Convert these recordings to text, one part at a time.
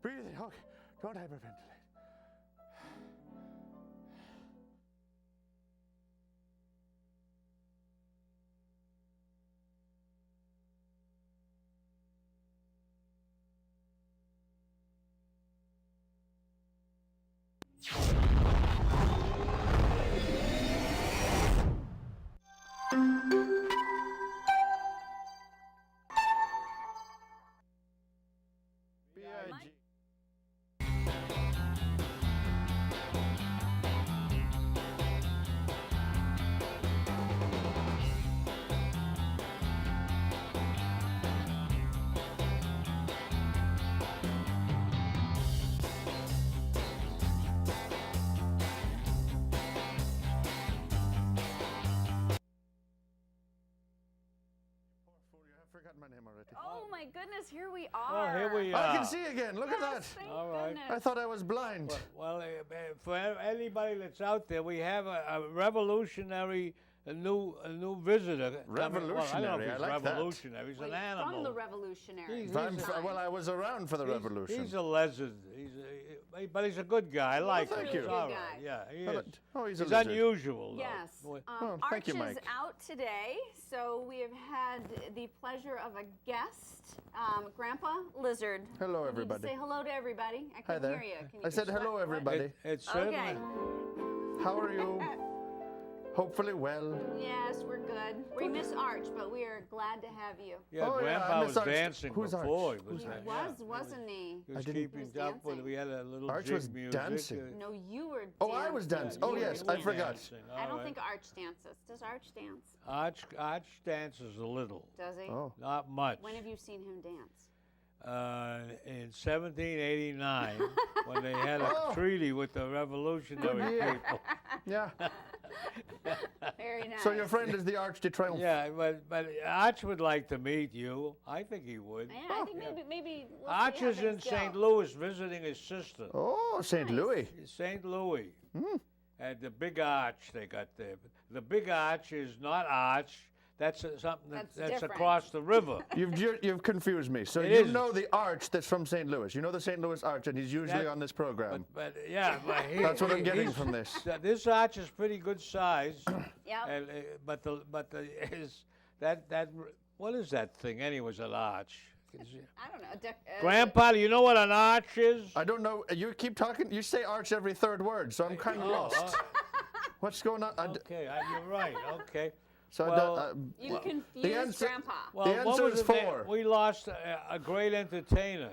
Breathe in. Okay. Don't hyperventilate. Forgotten my name already. Oh my goodness, here we are. Well, here we are. I can see again. Look at that. Thank All right. goodness. I thought I was blind. Well, for anybody that's out there, we have a revolutionary, a new visitor. Revolutionary, I don't know if he's I like that. revolutionary. He's Wait, an animal. From the Revolutionary. Well, I was around for the revolution. He's a lizard. But he's a good guy. I like him. thank you. He's all Good right. guy. Yeah, he Oh, is. oh, he's a He's lizard. unusual, though. Yes. Oh, Arch thank you, is Mike. out today, so we have had the pleasure of a guest, Grandpa Lizard. Hello, You need everybody. to say hello to everybody. I Hi couldn't there. hear you. Can you I said just hello, what? everybody. It's certainly. Okay. How are you? Hopefully well. Yes, we're good. We miss Arch, but we are glad to have you. Yeah, Oh, yeah, I Grandpa miss was Arch. dancing Who's Arch? before. He Who's He Arch? wasn't he? He was didn't- keeping He was up with. dancing. We had a little Arch jig was music. dancing. No, you were dancing. Oh, I was dancing. Yeah, Oh, you yes, were I forgot. dancing. I All don't right. think Arch dances. Does Arch dance? Arch dances a little, Does he? Oh. not much. When have you seen him dance? In 1789, when they had a Oh. treaty with the revolutionary Good year. people. Yeah. Very nice. So your friend is the Arch de Triomphe. Yeah, but Arch would like to meet you. I think he would. Yeah, I think maybe we'll Arch see how is in things go. St. Louis visiting his sister. Oh, St. Nice. Louis. St. Louis. At the big arch they got there. The big arch is not arch. That's something That's that's different. across the river. You've confused me. So It you isn't. know the Arch that's from St. Louis. You know the St. Louis Arch, and he's usually That- on this program. But yeah, but That's what I'm getting he's- from this. This arch is pretty good size. Yep. And, but the is that what is that thing anyways? An arch. I don't know. Grandpa, do you know what an arch is? I don't know. You keep talking. You say Arch every third word, so I'm kind of lost. What's going on? Okay, you're right. Okay. So Well, You confused the answer- Grandpa. Well, The what answer was is his name? 4. We lost a great entertainer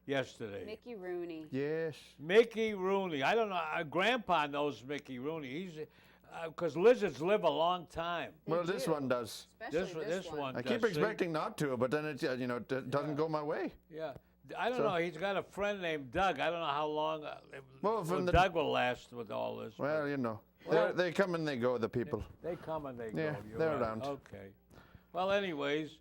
yesterday. Mickey Rooney. yes. Mickey Rooney. I don't know. Grandpa knows Mickey Rooney. He's because lizards live a long time. Well, this do. one does. Especially This one. I does, keep see? expecting not to, but then it doesn't go my way. Yeah. I don't So- know. He's got a friend named Doug. I don't know how long Well, from the- Doug will last with all this. but Well, you know, Well- they come and they go. The people. they come and they Yeah, go. You're they're right. around. Okay. Well, anyways,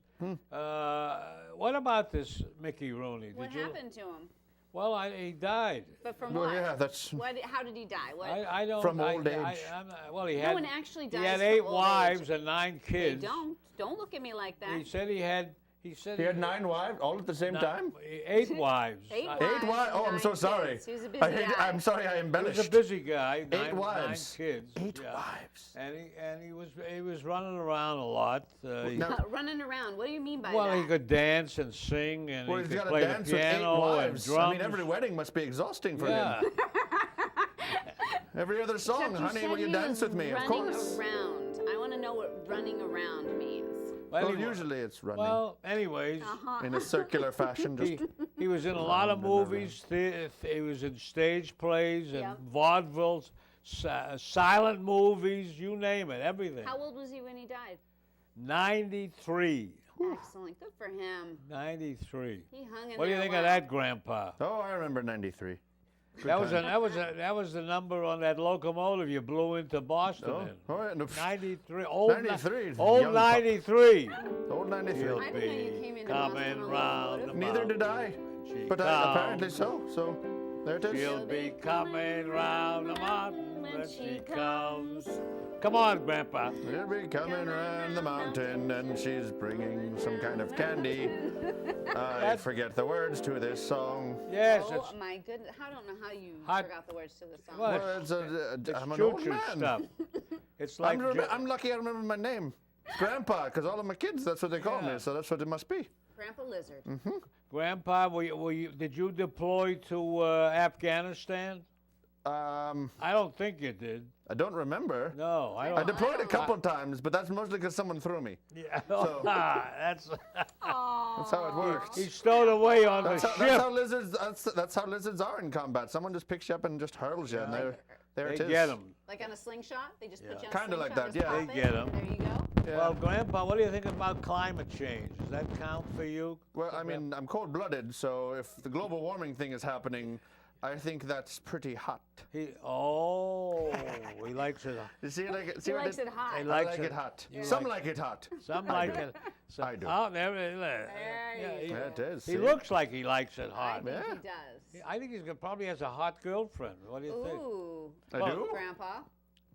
what about this Mickey Rooney? What happened to him? Well, he died. But from Well, what? yeah, that's. How did he die? What? I don't. From I- old I- age. I'm not- well, he no had. one actually He dies had from 8 old wives age. and 9 They kids. don't look at me like that. He said he had. He said He had 9 wives, all at the same time. 8 wives. 8 I- wives. 8 wives. Oh, I'm 9 so sorry. kids. He was a busy guy. I'm sorry, I He was embellished. a busy guy. 9 wives. 9 kids. 8 yeah. wives. And he was running around a lot. Now- Running around. What do you mean by well, that? he could dance and sing, and Well, he he's could got to play the dance with 8 piano and wives. drums. I mean, every wedding must be exhausting for yeah. him. Every other song, Except you honey, said will you he dance was with me? Of running course. around. I want to know what running around means. Well, anyway- usually it's running Well, anyways, in a circular fashion. Just he was in a lot of movies. He was in stage plays and Yeah. vaudevilles, silent movies, you name it, everything. How old was he when he died? 93. Excellent. Good for him. 93. He hung in What do you there think a of while. that, Grandpa? oh, I remember '93. That was the number on that locomotive you blew into Boston Oh, in. oh yeah, no, 93. Old 93, Old young pup. 93. old '93. She'll I didn't know you be came into Boston coming on a round the locomotive. Neither did I, mountain when she but comes. apparently so. So there it is. She'll be coming round the mountain when she comes. Come on, Grandpa. She'll be coming around the mountain, and she's bringing some kind of candy. I forget the words to this song. Yes, Oh it's my goodness! I don't know how you Hot- forgot the words to the song. What? Well, I'm an choo old choo man. stuff. It's like I'm lucky I remember my name. Grandpa, because all of my kids, that's what they call Yeah. me, so that's what it must be. Grandpa Lizard. Grandpa, did you deploy to Afghanistan? I don't think you did. I don't remember. No, I don't. I deployed a couple times, but that's mostly because someone threw me. Yeah, So- that's That's how it works. he stowed away on the That's how, ship. that's how lizards. That's how lizards are in combat. Someone just picks you up and just hurls you, and there it They is. get him. Like on a slingshot? They just put you on Kinda a like slingshot, that, just yeah. pop They it, get 'em. There you go. Yeah. Well, Grandpa, what do you think about climate change? Does that count for you? Well, I mean, I'm cold-blooded, so if the global warming thing is happening, I think that's pretty hot. He likes it. You see, like, He likes it hot. He I likes like it. it hot. You Some like- like it hot. Some like it. Some, I do. Oh, there it is. There you Yeah, it is. He see? looks like he likes it I hot. think Yeah. he does. I think probably has a hot girlfriend. What do you think? Ooh, I Well, do? Grandpa.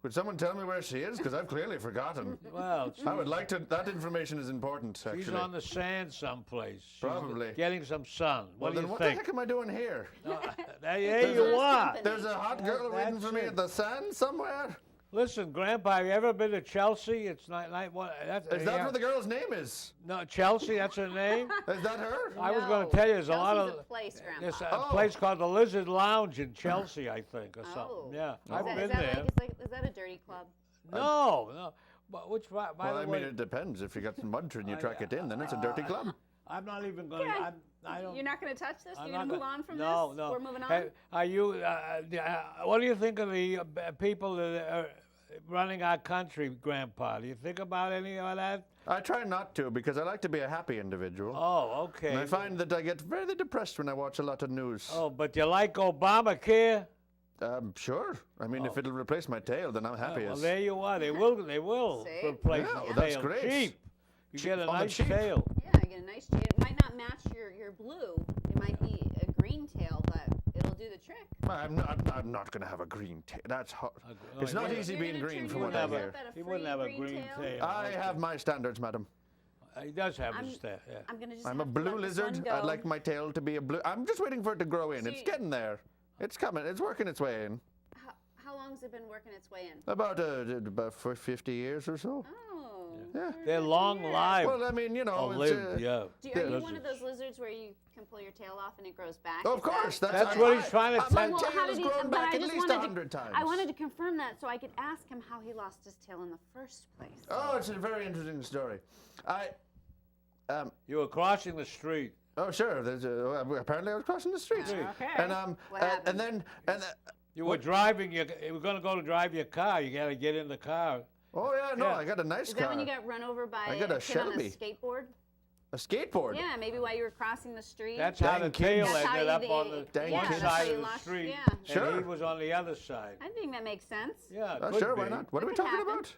Could someone tell me where she is? Because I've clearly forgotten. Well, I would like to. That information is important, actually. she's on the sand someplace. She's Probably. getting some sun. Well, What do then you what think? the heck am I doing here? There There's you a- are. company. There's a hot girl waiting That's for me it. at the sand somewhere. Listen, Grandpa, have you ever been to Chelsea? It's not what. Is that what the girl's name is? No, Chelsea. That's her name. Is that her? I was going No, to tell you, there's a lot Chelsea's of. a place, Grandpa. There's a Oh. place called the Lizard Lounge in Chelsea, I think, or Oh. something. Yeah, Is I've that- been is that there. is that a dirty club? No. But which, by Well, the I way, mean, it depends. If you got some mud and you track it in, then it's a dirty club. I'm not even going Okay. to. I don't. You're not going to touch this? I'm You're going not to move gonna- on from no, this? No, We're moving on? Hey, are you? What do you think of the people that are running our country, Grandpa? Do you think about any of that? I try not to because I like to be a happy individual. Oh, okay. And I find that I get very depressed when I watch a lot of news. Oh, but you like Obamacare? Sure. I mean, if it'll replace my tail, then I'm happy Well, as. there you are. They will See? replace Yeah, the well, that's tail. great. Cheap. You get a on the nice cheap. tail. Yeah, you get a nice tail. It might not match your blue. It might be a green tail, but it'll do the trick. I'm not going to have a green tail. That's hard. Oh, It's not yeah. easy You're being gonna green turn from your what I nose hear. up at a He wouldn't free have a green green tail. I have my standards, madam. He does have I'm- his tail. Yeah. I'm going to just I'm a have to blue let this one lizard. go. I'd like my tail to be a blue. I'm just waiting for it to grow in. It's See- getting there. It's coming. It's working its way in. How long's it been working its way in? About for 50 years or so. Oh. Yeah. They're long lived. Well, I mean, you know, Oh, it's, lived, yeah. Are you one of Lizards. those lizards where you can pull your tail off and it grows back? Of Is that- course, That's what he's trying to My tell- Well, tail how has did he- grown but back I at just least wanted to- 100 times. I wanted to confirm that so I could ask him how he lost his tail in the first place. Oh, it's a very interesting story. You were crossing the street. Oh, sure. Apparently, I was crossing the street. Okay. And What and happened? then You were driving. You were going to go to drive your car. You got to get in the car. oh yeah, no, Yeah. I got a nice Is car. that when you got run over by I got a kid on a Shelby. skateboard? A skateboard. Yeah, maybe while you were crossing the street. That's how Dang the kids. tail That's how ended you up did- on the Dang one kids. that's how side you of the lost- street, yeah. and Sure. he was on the other side. I think that makes sense. Yeah, Oh, could sure, be. why not? What are we That could talking happen. about?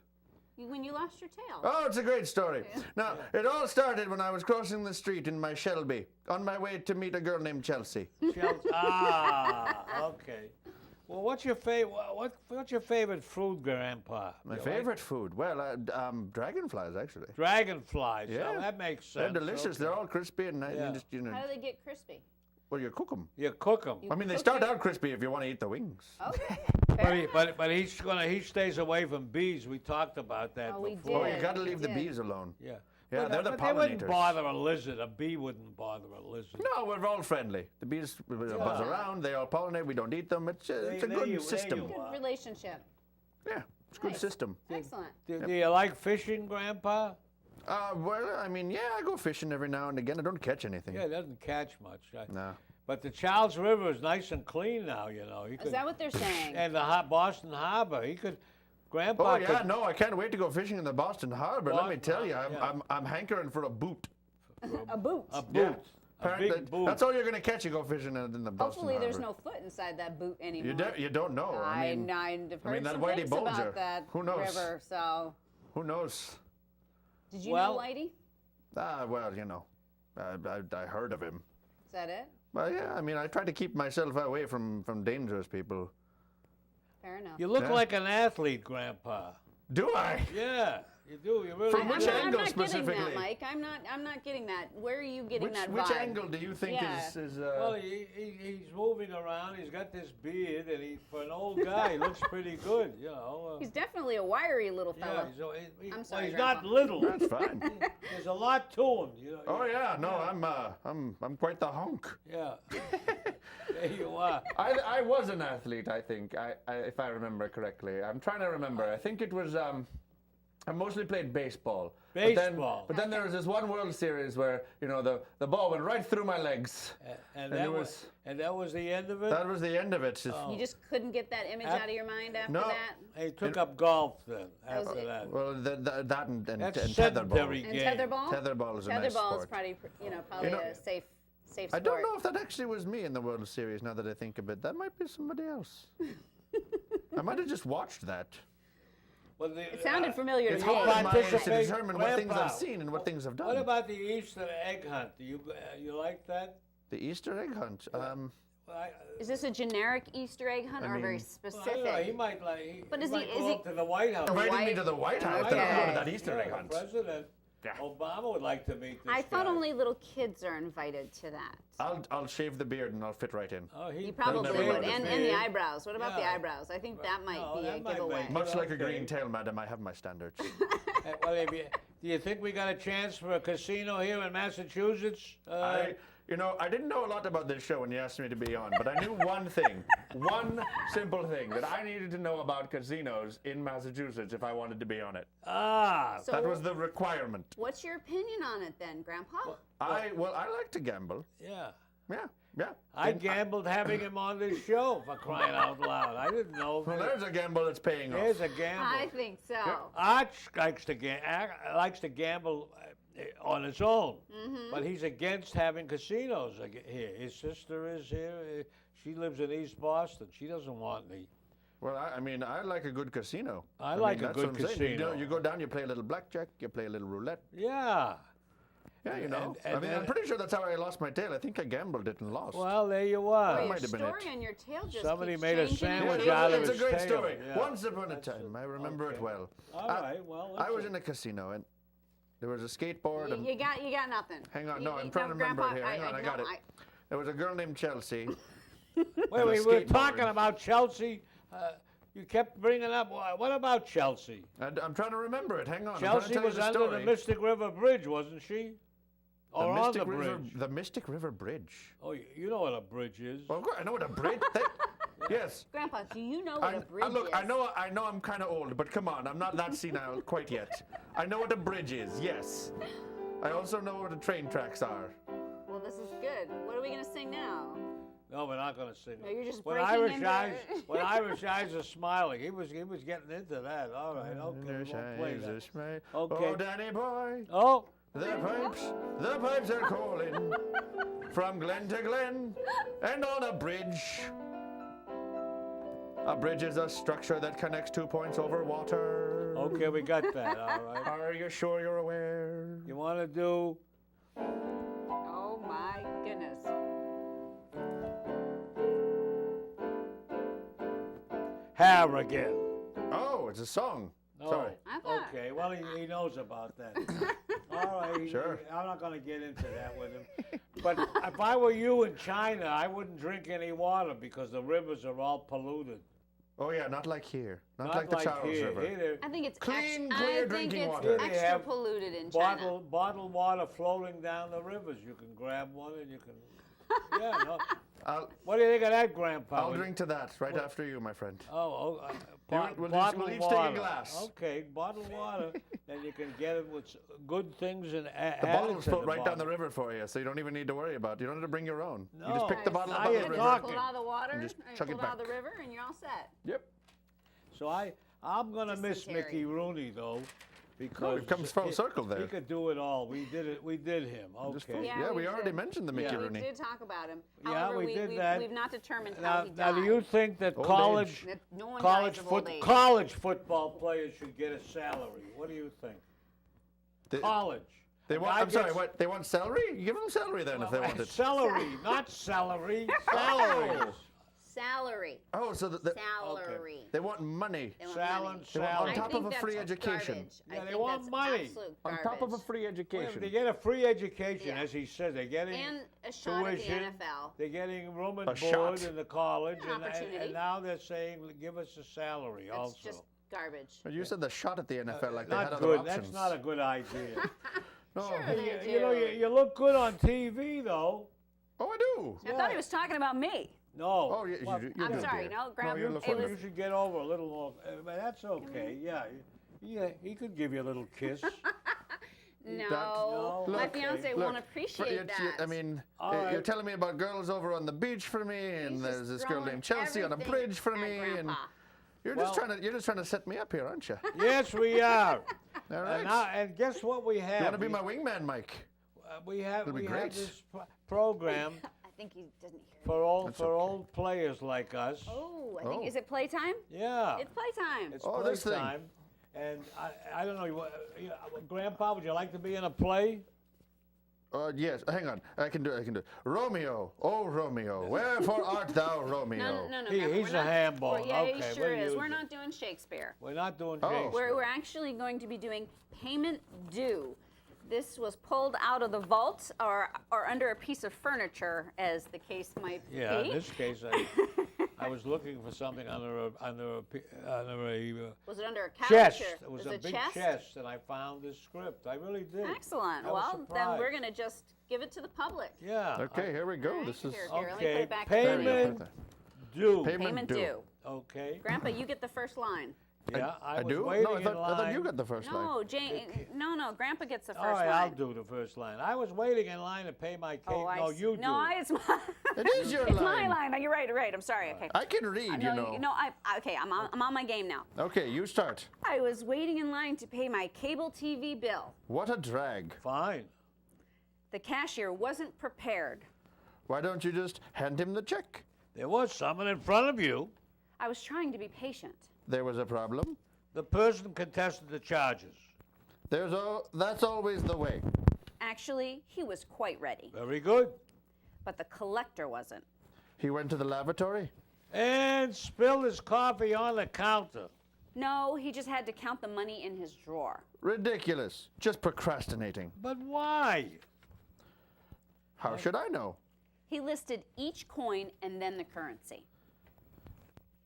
When you lost your tail. Oh, it's a great story. Now, it all started when I was crossing the street in my Shelby on my way to meet a girl named Chelsea. Okay. Well, what's your favorite? What's your favorite food, Grandpa? My You favorite food? Well, dragonflies, actually. like dragonflies. Yeah. Oh, that makes They're sense. delicious. Okay. They're all crispy and nice. Yeah. You just, you know, How do they get crispy? well, you cook them. You cook them. I mean, they cook start it? out crispy if you want to eat the wings. Okay. But he stays away from bees. We talked about that Oh, we before. Oh, did. you got to leave the did. bees alone. Yeah. Yeah, But, they're the but they wouldn't pollinators. bother a lizard. A bee wouldn't bother a lizard. No, we're all friendly. The bees buzz around. They all pollinate. We don't eat them. It's a There good you system. are. Good relationship. Yeah, it's a good Nice. system. Excellent. Do you like fishing, Grandpa? Well, I mean, yeah, I go fishing every now and again. I don't catch anything. Yeah, it doesn't catch much. No. But the Charles River is nice and clean now, you know. Is that what they're saying? And the Boston Harbor, he could, Grandpa Oh yeah, could. no, I can't wait to go fishing in the Boston Harbor. Let me Boston tell you, Harbor, I'm hankering for a boot. A boot. A boot. Yeah. A Apparently, big boot. that's all you're gonna catch. You go fishing in the Boston Hopefully there's Harbor. no foot inside that boot anymore. You don't know. I mean, I've heard that some Whitey things Bulger, about that who knows? river, so. who knows? Did you Well- know Whitey? Well, you know, I heard of him. Is that it? Well, yeah, I mean, I try to keep myself away from dangerous people. Fair enough. You look Yeah. like an athlete, Grandpa. Do I? Yeah, you do. You really From do. which I'm angle not getting specifically? that, Mike. I'm not getting that. Where are you getting that Which vibe? angle do you think Yeah. is Well, he's moving around. He's got this beard, and for an old guy, he looks pretty good, you know. He's definitely a wiry little Yeah, fella. well, I'm sorry, he's Grandpa. not little. That's fine. There's a lot to him, you know. Oh yeah, no, I'm quite the hunk. Yeah. There you are. I was an athlete, I think, if I remember correctly. I'm trying to remember. I think it was, I mostly played baseball. Baseball. But then there was this one World Series where, you know, the ball went right through my legs. And it that was the end of it? That was the end of it. You just couldn't get that image out of your mind after No. that? He took up golf then, was after it. that. Well, that and That's tetherball. sedentary And game. tetherball? Tetherball is a nice Tetherball is sport. probably, You know, a safe sport. I don't know if that actually was me in the World Series, now that I think of it. That might be somebody else. I might have just watched that. Well, It sounded familiar It's to me. hard in my age to Participate- determine what things Grandpa, I've seen and what things I've done. What about the Easter egg hunt? Do you like that? The Easter egg hunt? Well, Is this a generic Easter egg hunt or very mean- specific? I don't know, he might like. But he is he- might is go he- up to the White House. Inviting me to the White House to Okay. go to that Easter egg The hunt. President Yeah. Obama would like to meet this I thought guy. only little kids are invited to that. I'll shave the beard and I'll fit right in. Oh, You probably never would. notice And me. the eyebrows. What about the Yeah. eyebrows? I think that might No, be that a might giveaway. make- Much like a Okay. green tail, madam, I have my standards. Well, do you think we got a chance for a casino here in Massachusetts? I didn't know a lot about this show when you asked me to be on, but I knew one thing, one simple thing, that I needed to know about casinos in Massachusetts if I wanted to be on it. So That was the requirement. what's your opinion on it then, Grandpa? I like to gamble. Yeah. Yeah. I gambled having him on this show, for crying out loud. I didn't know. Well, there's a gamble that's paying off. There's a gamble. I think so. Arch likes to gamble on his own, but he's against having casinos here. His sister is here. She lives in East Boston. She doesn't want any. Well, I like a good casino. I like a that's good what I'm saying. casino. You go down, you play a little blackjack, you play a little roulette. Yeah. Yeah, you know. And I'm pretty sure that's how I lost my tail. I think I gambled it and lost. Well, there you are. Boy, your might have been it. story on your tail just Somebody keeps made a changing. sandwich Yeah, out of it's a his great tail. story. Yeah. Once upon a time, I remember it well. All right, well, I was listen. in a casino and there was a skateboard. And You got nothing. hang on, You- no, I'm you- trying to remember Grandpa, it here. Hang on, I got it. There was a girl named Chelsea. Wait, a we were skateboard. talking about Chelsea. You kept bringing up. What about Chelsea? And I'm trying to remember it. Hang on. Chelsea was under the Mystic River Bridge, wasn't she? Or on the bridge? The Mystic River Bridge. Oh, you know what a bridge is. Well, of course, I know what a bridge. Yes. Grandpa, do you know what a bridge look, is? I know I'm kind of old, but come on, I'm not that senile quite yet. I know what a bridge is, yes. I also know what the train tracks are. Well, this is good. What are we going to sing now? No, we're not going to sing. No, you're just when breaking Irish into eyes, it. when Irish eyes are smiling, he was getting into that. All right, okay, we won't play that. Okay. Oh, Danny boy, Oh, the pipes are calling from glen to glen and on a bridge. A bridge is a structure that connects 2 points over water. okay, we got that. All right. Are you sure you're aware? You want to do? Oh, my goodness. Harrigan. Oh, it's a song. No. Sorry. I thought- Okay, well, he knows about that. All right. Sure. I'm not going to get into that with him. But if I were you in China, I wouldn't drink any water because the rivers are all polluted. Oh yeah, not like here. Not like the Charles here. River. Here I think it's Clean, I clear think drinking it's water. They extra have polluted in China. bottled water floating down the rivers. You can grab one and you can. Yeah. No. What do you think of that, Grandpa? I'll drink to that right after you, my friend. We'll bottled each water. take a glass. Okay, bottled water. Then you can get it with good things and The bottles float right down the river for you, so you don't even need to worry about it. You don't have to bring your own. You just pick the No. bottle Now up out of you're the river. talking. Pull it out of the water, And just and chug pull it it out of back. the river, and you're all set. Yep. So I'm gonna miss Dysentery. Mickey Rooney though, because it comes full circle there. He could do it all. We did it. We did him. Just Okay. Yeah, yeah, we we already did. mentioned the Mickey Yeah. Rooney. We did talk about him. Yeah, However, we did that. we've not determined Now, how he now, died. do you think that Old college age. That no one dies of old age. college football players should get a salary? What do you think? They- College. They A want. guy I'm sorry. gets- What? They want celery? You give them celery then if they want it. Celery, not celery. Salaries. salary. Oh, so Salary. they want money. They want Sallen, money. Sallen. On top I think of a that's free education. Garbage. Yeah, I they think want that's money. absolute On garbage. top of a free Well, education. they get a free education, Yeah. as he says. They're getting And a shot at the tuition. NFL. They're getting room and A board shot. in the college, An opportunity. and now they're saying, give us a salary That's also. just garbage. But you said the shot at the NFL like they Not had other good. options. That's not a good idea. No. Sure Hey, they you know, do. you look good on TV, though. Oh, I do. I thought he was talking about me. No. Oh, you Well, do. I'm sorry. dear. No, Grandpa. you look it wonderful. was, You should get over a little more. But that's okay. Yeah. Yeah, he could give you a little kiss. no, No. my Look, fiance Look, won't appreciate that. I mean, All you're right. telling me about girls over on the beach for me, and He's there's just this girl throwing named Chelsea on a everything bridge for at me, and Grandpa. you're Well- just trying to set me up here, aren't you? Yes, we are. All right. And guess what we have? You want to be my wingman, Mike? We have It'll be we great. have this program I think he doesn't hear. for old That's for okay. old players like us. Oh, I think Oh. is it playtime? Yeah. It's playtime. It's Oh, this thing. playtime. And I don't know, Grandpa, would you like to be in a play? Yes. Hang on. I can do it. Romeo, oh Romeo, wherefore art thou, Romeo? No, He- Grandpa, he's we're a not- handball. we're- Yeah, Okay, he sure we'll is. use We're it. not doing Shakespeare. We're not doing Oh. Shakespeare. We're actually going to be doing payment due. This was pulled out of the vault or under a piece of furniture, as the case might Yeah, be. in this case, I was looking for something under a Was it under a couch? chest. Or It was is a it big chest? chest, and I found this script. I really did. Excellent. I was Well, then we're surprised. going to just give it to the public. Yeah. Okay, here we go. All right, This is here, let me put Okay, it back There we go, payment put due. Payment due. Okay. Grandpa, you get the first line. Yeah, I was do? waiting No, I in thought line. you got the first line. No, Jane. No. Grandpa gets the first All right, line. I'll do the first line. I was waiting in line to pay my cable. Oh, I No, see. you do. No, it's my. It is your It's line. my line. No, you're right. I'm sorry. Okay. I can read, you know. No, okay. I'm on my game now. Okay, you start. I was waiting in line to pay my cable TV bill. What a drag. Fine. The cashier wasn't prepared. Why don't you just hand him the check? There was someone in front of you. I was trying to be patient. There was a problem. The person contested the charges. That's always the way. Actually, he was quite ready, Very good. but the collector wasn't. He went to the lavatory. And spilled his coffee on the counter. No, he just had to count the money in his drawer. Ridiculous. Just procrastinating. But why? How should I know? He listed each coin and then the currency.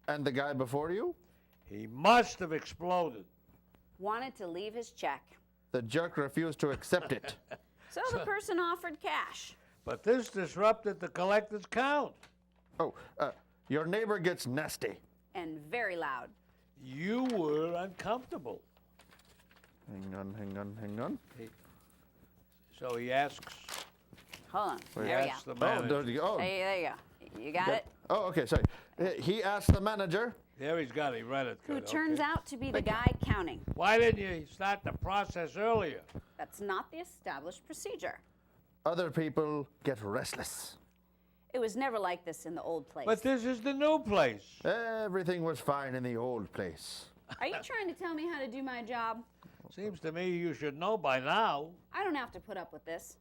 And the guy before you? He must have exploded. Wanted to leave his check. The jerk refused to accept it. So the person offered cash. But this disrupted the collector's count. Oh, your neighbor gets nasty. And very loud. You were uncomfortable. Hang on. So he asks. Hold on. He There we asks go. the manager. There you go. You got it? Oh, okay, sorry. He asked the manager. There he's got it. He read it. Who Good, turns okay. out to be the guy counting. Why didn't you start the process earlier? That's not the established procedure. Other people get restless. It was never like this in the old place. But this is the new place. Everything was fine in the old place. Are you trying to tell me how to do my job? Seems to me you should know by now. I don't have to put up with this.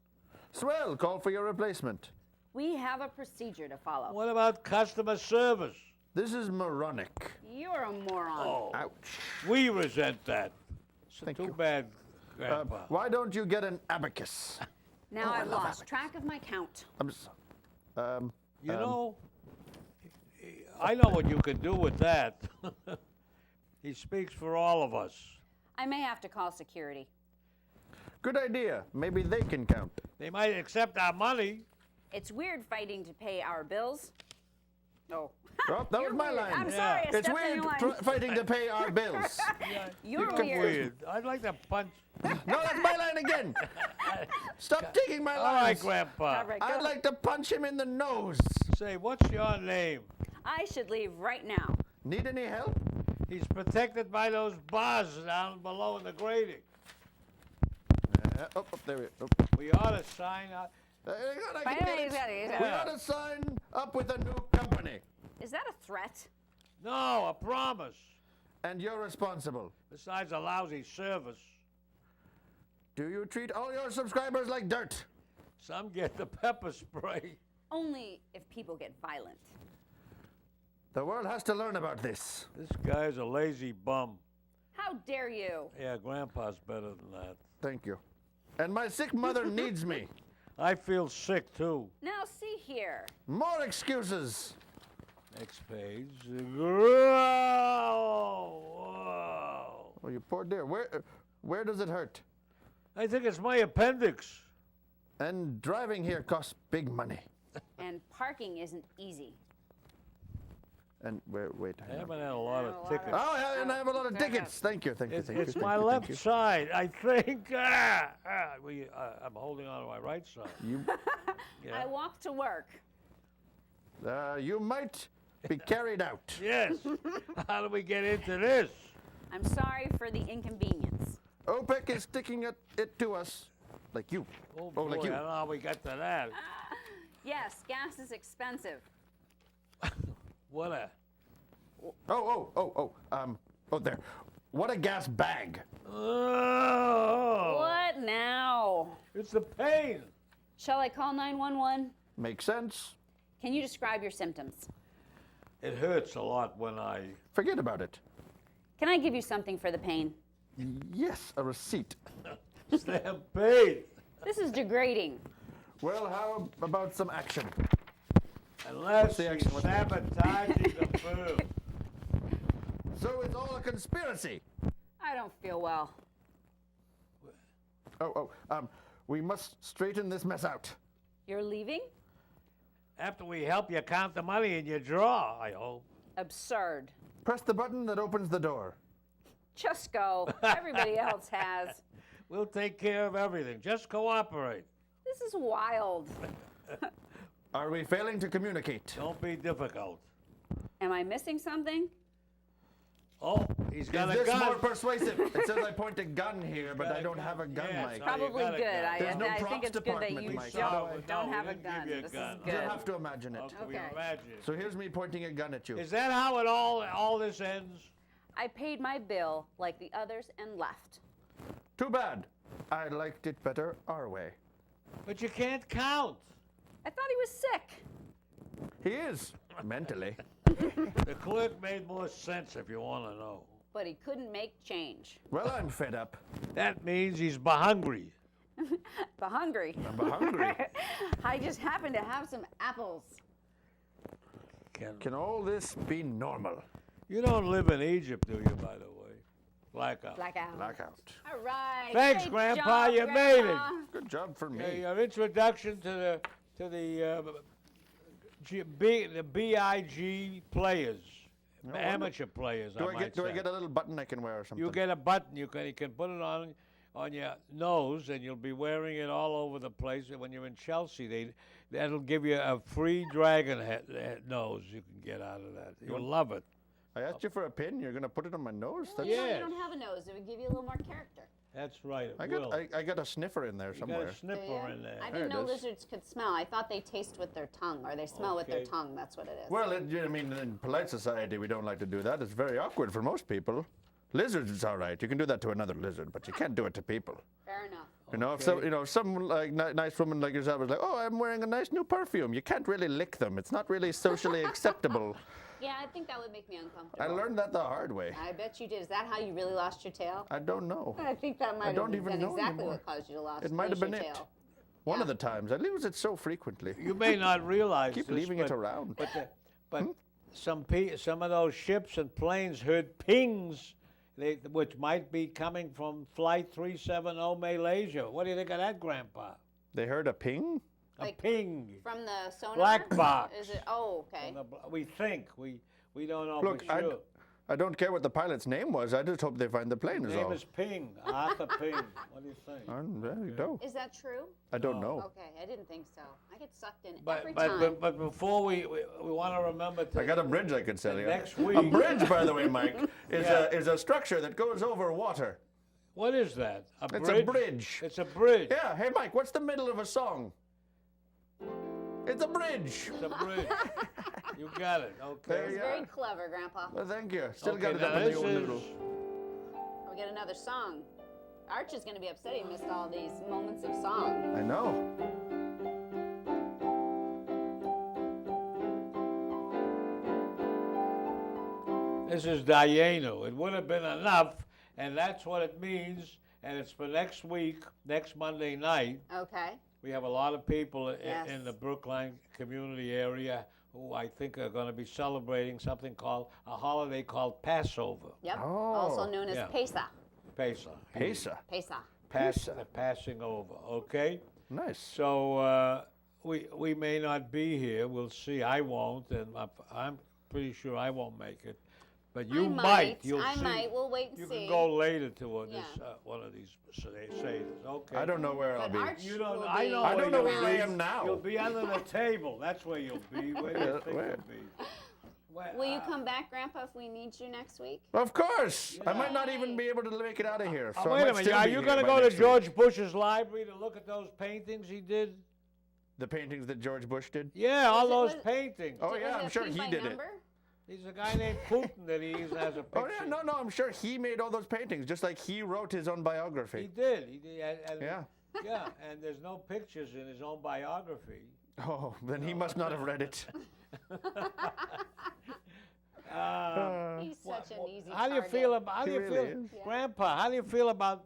Swell, call for your replacement. We have a procedure to follow. What about customer service? This is moronic. You're a moron. Oh, Ouch. we resent that. So Thank too you. bad, Grandpa. Why don't you get an abacus? Now I I've love lost abacus. track of my count. You know, I know what you can do with that. He speaks for all of us. I may have to call security. Good idea. Maybe they can count. They might accept our money. It's weird fighting to pay our bills. Oh. Oh, that You're was my weird. line. I'm sorry, I It's stepped in weird your line. fighting to pay our bills. You're Come weird. I'd like to punch. No, that's my line again. Stop taking my All right, lines. Grandpa. All right, I'd go. like to punch him in the nose. Say, what's your name? I should leave right now. Need any help? He's protected by those bars down below in the grating. There we go. We ought to sign up. Hang on, I Wait, can get wait, it. he's got it, he's got We it. ought to sign up with a new company. Is that a threat? No, a promise. And you're responsible. Besides a lousy service. Do you treat all your subscribers like dirt? Some get the pepper spray. Only if people get violent. The world has to learn about this. This guy's a lazy bum. How dare you? Yeah, Grandpa's better than that. Thank you. And my sick mother needs me. I feel sick, too. Now see here. More excuses. Next page. Whoa. Oh, you poor dear. Where does it hurt? I think it's my appendix. And driving here costs big money. And parking isn't easy. And wait. I haven't had a lot of A lot tickets. Oh, yeah, and I have a lot of Fair enough. tickets. Thank you. It's my left side, I think. I'm holding on to my right side. You, I walk to work. you might be carried out. Yes. How do we get into this? I'm sorry for the inconvenience. OPEC is sticking it to us, like you. Oh, boy, like you. I don't know how we got to that. Yes, gas is expensive. What a... Oh, there. What a gas bag. Oh! What now? It's the pain. Shall I call 911? Makes sense. Can you describe your symptoms? It hurts a lot when I... Forget about it. Can I give you something for the pain? Yes, a receipt. Stamp pain. This is degrading. Well, how about some action? Unless the he's action? What's the action? sabotaging the food. So it's all a conspiracy. I don't feel well. We must straighten this mess out. You're leaving? After we help you count the money in your drawer, I hope. Absurd. Press the button that opens the door. Just go. Everybody else has. We'll take care of everything. Just cooperate. This is wild. Are we failing to communicate? Don't be difficult. Am I missing something? Oh, he's got Is a this gun. more persuasive? It says I point a gun here, but I don't have a gun, Yeah, Mike. sorry. Probably got a good. gun. There's no I props think it's good that department, you Mike. don't we have a didn't gun. give you a This gun. is You good. have to imagine it. Okay, we Okay. imagine. So here's me pointing a gun at you. Is that how it all this ends? I paid my bill like the others and left. Too bad. I liked it better our way. But you can't count. I thought he was sick. He is, mentally. The clerk made more sense if you want to know. But he couldn't make change. Well, I'm fed up. That means he's hungry. But hungry. I'm hungry. I just happened to have some apples. Can all this be normal? You don't live in Egypt, do you, by the way? Blackout. Blackout. Blackout. All right. Thanks, Great Grandpa, job, you made it. Grandpa. Good job for me. Okay, your introduction to the BIG players, amateur players. Do I say. get a little button I can wear or something? You get a button. You can put it on your nose, and you'll be wearing it all over the place. When you're in Chelsea, that'll give you a free dragon head nose. You can get out of that. You'll love it. I asked you for a pin. You're gonna put it on my nose? Well, That's, you know, you Yes. don't have a nose. It would give you a little more character. That's right. It I will. got a sniffer in there You somewhere. got a snipper Do you? in there. I There didn't it know is. lizards could smell. I thought they taste with their tongue, or they smell with their Okay. tongue. That's what it is. Well, I mean, in polite society, we don't like to do that. It's very awkward for most people. Lizards, it's all right. You can do that to another lizard, but you can't do it to people. Fair enough. You know, if someone like nice woman like yourself is like, oh, I'm wearing a nice new perfume. You can't really lick them. It's not really socially acceptable. Yeah, I think that would make me uncomfortable. I learned that the hard way. I bet you did. Is that how you really lost your tail? I don't know. I think that might have don't even been know exactly anymore. what caused you to It might have lose been your it. tail. One of the times. I lose it so frequently. You may not realize Keep this, leaving it but- around. But some of those ships and planes heard pings, which might be coming from Flight 370 Malaysia. What do you think of that, Grandpa? They heard a ping? A Like- ping. From the sonar? Black box. Is it? Oh, okay. We think. We don't know Look, for sure. I don't care what the pilot's name was. I just hope they find the plane His is name all. is Ping. Arthur Ping. What do you think? There you go. Is that true? I don't know. Okay, I didn't think so. I get sucked in But, every but, time. but, but before we want to remember to I got a bridge I could sell you. next A week. bridge, by the way, Mike, Yeah. is a structure that goes over water. What is that? It's a bridge. It's a bridge. Yeah. Hey, Mike, what's the middle of a song? It's a bridge. It's a bridge. You got it. There Okay. you It's very are. clever, Grandpa. Well, thank you. Still Okay, got it now up in the this old is- noodle. We get another song. Arch is going to be upset he missed all these moments of song. I know. This is Dayenu. It would have been enough, and that's what it means. And it's for next week, next Monday night. Okay. We have a lot of people Yes. in the Brookline community area who I think are going to be celebrating something called a holiday called Passover. Yep. Oh. Also known as Yeah. Pesach. Pesach. Pesa. Pesach. The passing over. Okay. Nice. So we may not be here. We'll see. I won't, and I'm pretty sure I won't make it. But you I might. You'll I see. might. We'll wait and You see. can go later to Yeah. one of these Seder's. Okay. I don't know where I'll But be. Arch You don't. will I be know. I don't know you'll where I be. am now. You'll be under the table. That's where you'll be. Where do you think Where? you'll be? Well, Will you come back, Grandpa, if we need you next week? Of course. I might not even be able to make it out of here. So I wait might a minute. still Are be you here going to by go to next week. George Bush's library to look at those paintings he did? The paintings that George Bush did? Yeah, all those was- paintings. Oh, Was yeah, it I'm a sure paint he by did it. number? There's a guy named Putin that he even has a picture. Oh, yeah, no, I'm sure he made all those paintings, just like he wrote his own He biography. did. He did. And, Yeah. Yeah, and there's no pictures in his own biography. Oh, then he must not have read it. He's such an easy How do you target. feel about? How do He you really feel, is. Yeah. Grandpa? How do you feel about?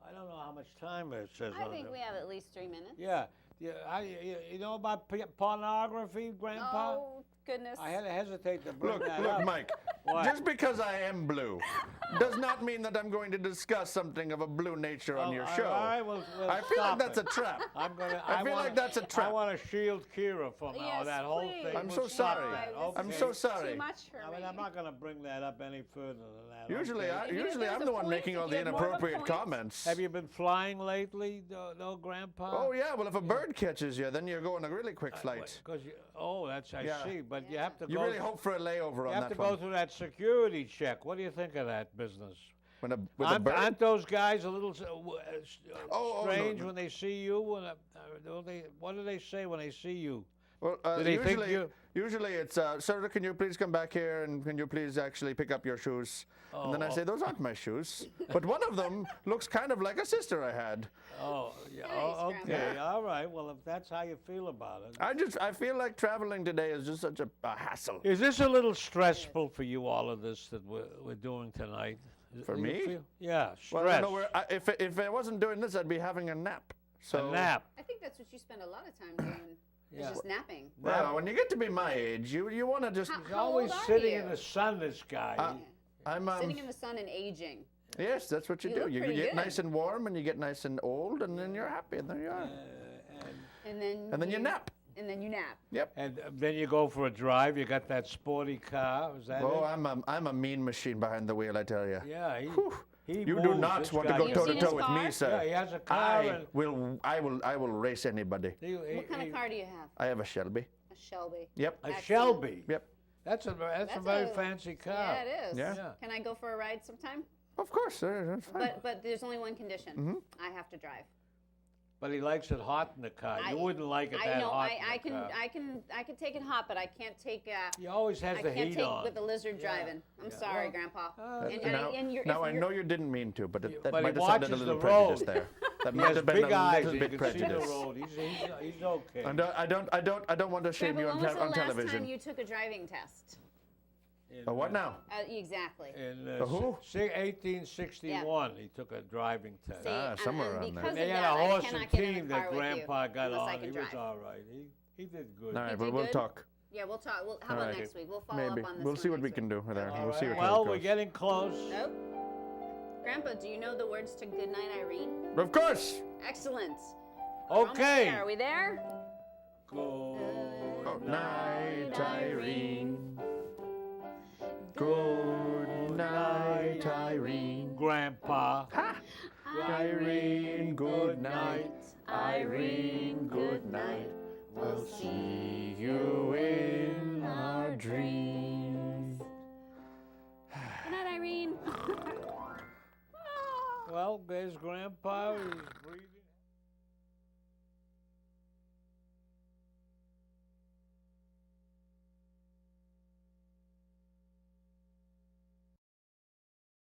I don't know how much time it says I on think there. we have at least 3 minutes. Yeah. You know about pornography, Grandpa? Oh, goodness. I had to hesitate to bring Look, that look, up. Mike. What? Just because I am blue does not mean that I'm going to discuss something of a blue nature on your all show. right, we'll I feel like stop that's it. a trap. I'm gonna. I feel like that's a I trap. want to shield Kiera from Yes, that whole please. thing. I'm We'll so stop sorry. that, I'm okay? so sorry. Too much for I me. mean, I'm not going to bring that up any further than that. Usually, okay? usually there's I'm a the one point, making all if the you have more of a inappropriate point. comments. Have you been flying lately, no, Grandpa? Oh yeah, well if a bird catches you, then you're going a really quick flight. Because that's I Yeah. see, but you have to You go. really hope for a layover you on have that to one. go through that security check. What do you think of that business? With a bird? Aren't those guys a little Oh, strange no. when they see you? What do they say when they see you? Well, Do they think usually, you- usually it's, sir, can you please come back here and can you please actually pick up your shoes? And then I say, those aren't my shoes. But one of them looks kind of like a sister I had. Oh, yeah. Nice, Oh, okay. Grandpa. All right. Well, if that's how you feel about it. I feel like traveling today is just such a hassle. Is this a little stressful for you, all of this that we're doing tonight? For Do you me? feel- Yeah, stress. Well, I know if I wasn't doing this, I'd be having a nap. So A nap. I think that's what you spend a lot of time doing. Yeah. Is just napping. Well, when you get to be my age, you want to just. How- He's always old are sitting you? in the sun, this guy. I'm Sitting in the sun and aging. Yes, that's what you You do. look You pretty get good. nice and warm, and you get nice and old, and then you're happy, and there you are. And then And then you nap. And then you nap. Yep. And then you go for a drive. You got that sporty car. Is that Oh, it? I'm a mean machine behind the wheel, I tell you. Yeah. He You do moves, not this want to guy go You've toe seen to his toe with car? me, sir. Yeah, he has a car. and I will race anybody. What kind of car do you have? I have a Shelby. A Shelby. Yep. A Excellent. Shelby. Yep. That's a very fancy car. Yeah, it is. Yeah. Yeah. Can I go for a ride sometime? Of course, sir. That's fine. But there's only one condition. Mm-hmm. I have to drive. But he likes it hot in the car. You wouldn't like it I that know. hot I in the car. I can take it hot, but I can't take. He always has I the can't heat take on. with the lizard driving. I'm sorry, Grandpa. And you're, now if I you're, know you didn't mean to, but that But he might have sounded a watches little the prejudice road. there. That He might has have been big a eyes, little and you bit can see the prejudice. road. He's okay. And I don't want to shame Grandpa, you when on, was the on last television. time you took a driving test? What now? Exactly. In who? 1861, he took a driving test. See, Ah, somewhere around there. because They of had that, a I horse cannot and get in team the car that with Grandpa you got unless I on. can He was drive. all right. He did good. All right, did but we'll good? talk. Yeah, we'll talk. How All about right. next week? We'll follow Maybe. up on this. We'll see what we next can week. do there. All We'll see right. what Well, it we're goes. getting close. Nope. Grandpa, do you know the words to Goodnight Irene? Of course. Excellent. We're almost Okay. there. Are we there? Good Night, Irene. Good night, Irene. Grandpa. Irene, good night. Irene, good night. We'll see you in our dreams. Good night, Irene. Well, there's Grandpa. He's breathing.